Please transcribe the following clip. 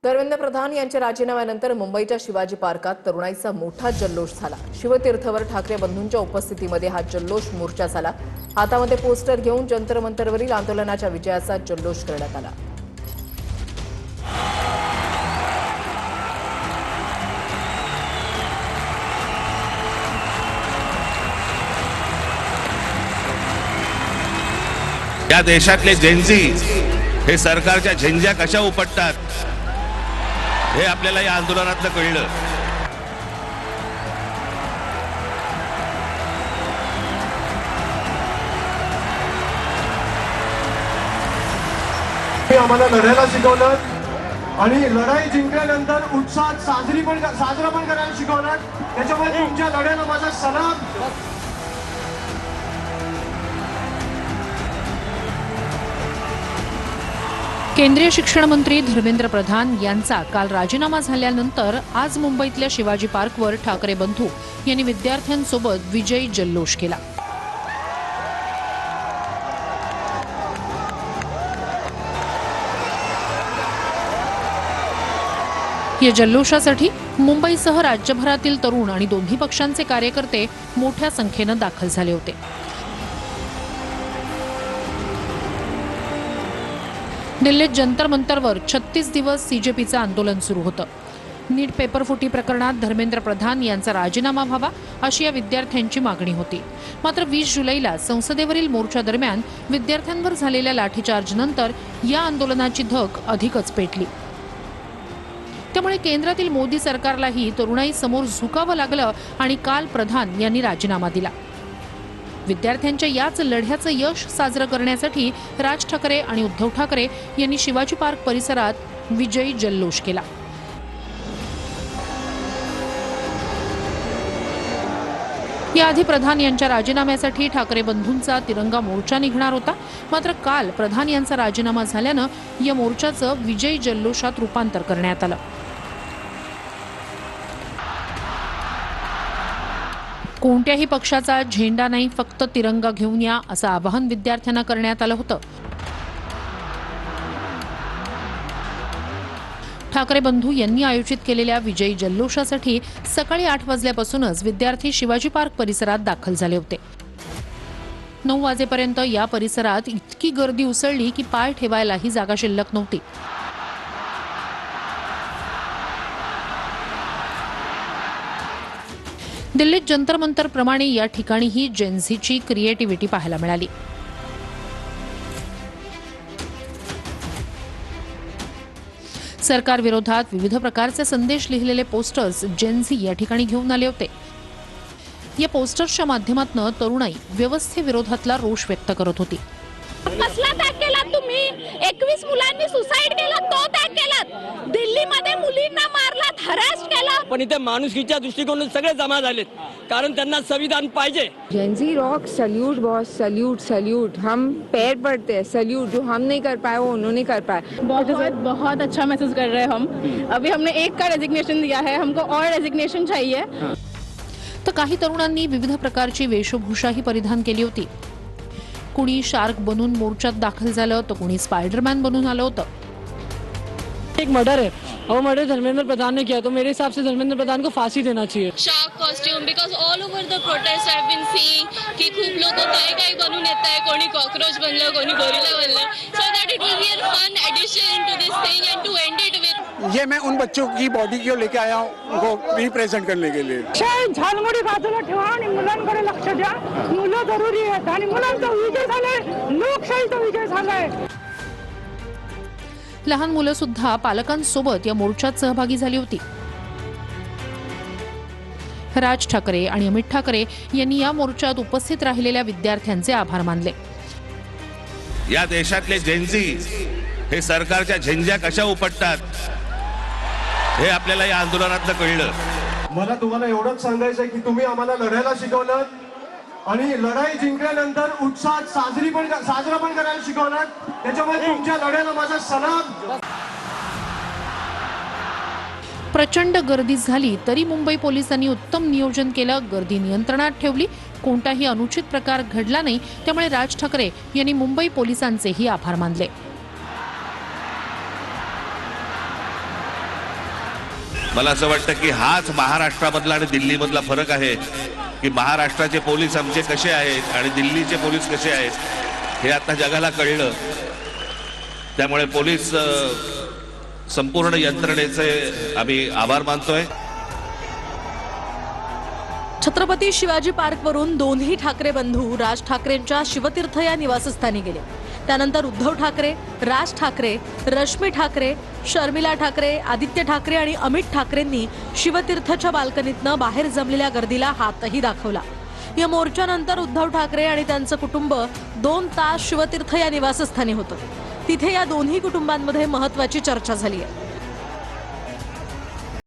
धर्मेंद्र प्रधान यांच्या राजीनाम्यानंतर मुंबईच्या शिवाजी पार्कात तरुणाईचा मोठा जल्लोष झाला। शिवतीर्थवर ठाकरे बंधूंच्या उपस्थितीमध्ये हा जल्लोष मोर्चा झाला। हातामध्ये पोस्टर घेऊन जंतर मंतरवरील आंदोलनाच्या विजयाचा जल्लोष करण्यात आला। या देशातले जेनझी हे सरकारच्या झंझ्या कशा उपटतात हे आपल्याला या आंदोलनातलं कळलं। आम्हाला लढायला शिकवलं आणि लढाई जिंकल्यानंतर उत्साहात साजरा पण करायला शिकवलं। त्याच्यामुळे तुमच्या लढ्याला माझा सलाम। केंद्रीय शिक्षण मंत्री धर्मेंद्र प्रधान यांचा काल राजीनामा झाल्यानंतर आज मुंबईतल्या शिवाजी पार्कवर ठाकरे बंधू यांनी विद्यार्थ्यांसोबत विजयी जल्लोष केला। या जल्लोषासाठी मुंबईसह राज्यभरातील तरुण आणि दोन्ही पक्षांचे कार्यकर्ते मोठ्या संख्येनं दाखल झाले होते। दिल्लीत जंतर मंतरवर 36 दिवस सीजेपीचं आंदोलन सुरू होतं। नीट पेपरफुटी प्रकरणात धर्मेंद्र प्रधान यांचा राजीनामा व्हावा अशी या विद्यार्थ्यांची मागणी होती। मात्र 20 जुलैला संसदेवरील मोर्चा दरम्यान विद्यार्थ्यांवर झालेल्या लाठीचार्जनंतर या आंदोलनाची धग अधिकच पेटली। त्यामुळे केंद्रातील मोदी सरकारलाही तरुणाई समोर झुकावं लागलं आणि काल प्रधान यांनी राजीनामा दिला। विद्यार्थ्यांच्या याच लढ्याचं यश साजरं करण्यासाठी राज ठाकरे आणि उद्धव ठाकरे यांनी शिवाजी पार्क परिसरात विजयी जल्लोष केला। याआधी प्रधान यांच्या राजीनाम्यासाठी ठाकरे बंधूंचा तिरंगा मोर्चा निघणार होता। मात्र काल प्रधान यांचा राजीनामा झाल्यानं या मोर्चाचं विजयी जल्लोषात रूपांतर करण्यात आलं। कोणत्याही पक्षाचा झेंडा नाही, फक्त तिरंगा घेऊन या असं आवाहन विद्यार्थ्यांना करण्यात आलं होतं। ठाकरे बंधू यांनी आयोजित केलेल्या विजयी जल्लोषासाठी सकाळी 8 वाजल्यापासूनच विद्यार्थी शिवाजी पार्क परिसरात दाखल झाले होते। 9 वाजेपर्यंत या परिसरात इतकी गर्दी उसळली की पाय ठेवायलाही जागा शिल्लक नव्हती। दिल्लीत जंतर मंतर प्रमाणे या ठिकाणीही जेनझीची क्रिएटिव्हिटी पाहायला मिळाली। सरकार विरोधात विविध प्रकारचे संदेश लिहिलेले पोस्टर्स जेनझी या ठिकाणी घेऊन आले होते। या पोस्टर्सच्या माध्यमातून तरुणाई व्यवस्थेविरोधातला रोष व्यक्त करत होती। कसला त्याग केला तुम्ही? 21 मुलांनी सुसाईड केला, तो त्याग केला। दिल्लीमध्ये मुलींना मारलात, हरास केला। पण इथे माणुसकीच्या दृष्टिकोनातून सगळे जमा झालेत, कारण त्यांना संविधान पाहिजे। Gen Z rock, salute boss, salute salute. हम पैर पड़ते हैं, सल्यूट। जो हम नहीं कर पाए वो उन्होंने कर पाए। बहुत अच्छा महसूस कर रहे हैं हम। अभी हमने 1 का रेजिग्नेशन दिया है, हमको और रेजिग्नेशन चाहिए। तर काही तरुणांनी विविध प्रकारची वेशभूषाही परिधान केली होती। कुणी शार्क बनून मोर्चात दाखल झालं तर कुणी स्पाइडरमैन बनून आलं होतं। एक मर्डर है और मर्डर धर्मेंद्र प्रधान ने किया, तो मेरे हिसाब से धर्मेंद्र प्रधान को फांसी देना चाहिए। Shark costume, because all over the prostate I been seeing की खूप लोक काय बनून येत आहे, कोणी कॉकरोच बनलं, कोणी गोरिल्ला बनलं, so that it will be a fun addition into this thing and to end it with. ये मैं उन बच्चों की बॉडी को लेके आया हूँ, उनको रिप्रेजेंट करने के लिए। झालमुडी बाजूला ठेवा आणि मुलांकडे लक्ष द्या। मुलं जरुरी आहेत आणि मुलांचा विजय झालाय, लोकशाहीचा विजय झालाय। लहान मुलं सुद्धा पालकांसोबत या मोर्चात सहभागी झाली होती। राज ठाकरे आणि अमित ठाकरे यांनी या मोर्चात उपस्थित राहिलेल्या विद्यार्थ्यांचे आभार मानले। या देशातले जेनझी हे सरकारच्या झंझ्या कशा उपटतात हे आपल्याला या आंदोलनातलं कळलं। मला तुम्हाला एवढंच सांगायचं आहे की तुम्ही आम्हाला लढायला शिकवलं आणि लढाई जिंकल्यानंतर उत्साहात साजरा पण करायला शिकवलं। त्याच्यामुळे तुमच्या लढ्याला माझा सलाम। प्रचंड गर्दी झाली तरी मुंबई पोलिसांनी उत्तम नियोजन केलं, गर्दी नियंत्रणात ठेवली, कोणताही अनुचित प्रकार घडला नाही। त्यामुळे राज ठाकरे यांनी मुंबई पोलिसांचेही आभार मानले। मला असं वाटतं की हाच महाराष्ट्रामधला आणि दिल्लीमधला फरक आहे की महाराष्ट्राचे पोलीस आमचे कसे आहेत आणि दिल्लीचे पोलीस कसे आहेत हे आता जगाला कळलं. त्यामुळे पोलीस संपूर्ण यंत्रणेचे आम्ही आभार मानतोय. छत्रपती शिवाजी पार्कवरून दोन्ही ठाकरे बंधू राज ठाकरेंच्या शिवतीर्थ या निवासस्थानी गेले. त्यानंतर उद्धव ठाकरे, राज ठाकरे, रश्मी ठाकरे, शर्मिला ठाकरे, आदित्य ठाकरे आणि अमित ठाकरेंनी शिवतीर्थच्या बाल्कनीतनं बाहेर जमलेल्या गर्दीला हातही दाखवला. या मोर्चानंतर उद्धव ठाकरे आणि त्यांचं कुटुंब 2 तास शिवतीर्थ या निवासस्थानी होतं. तिथे या दोन्ही कुटुंबांमध्ये महत्त्वाची चर्चा झाली आहे.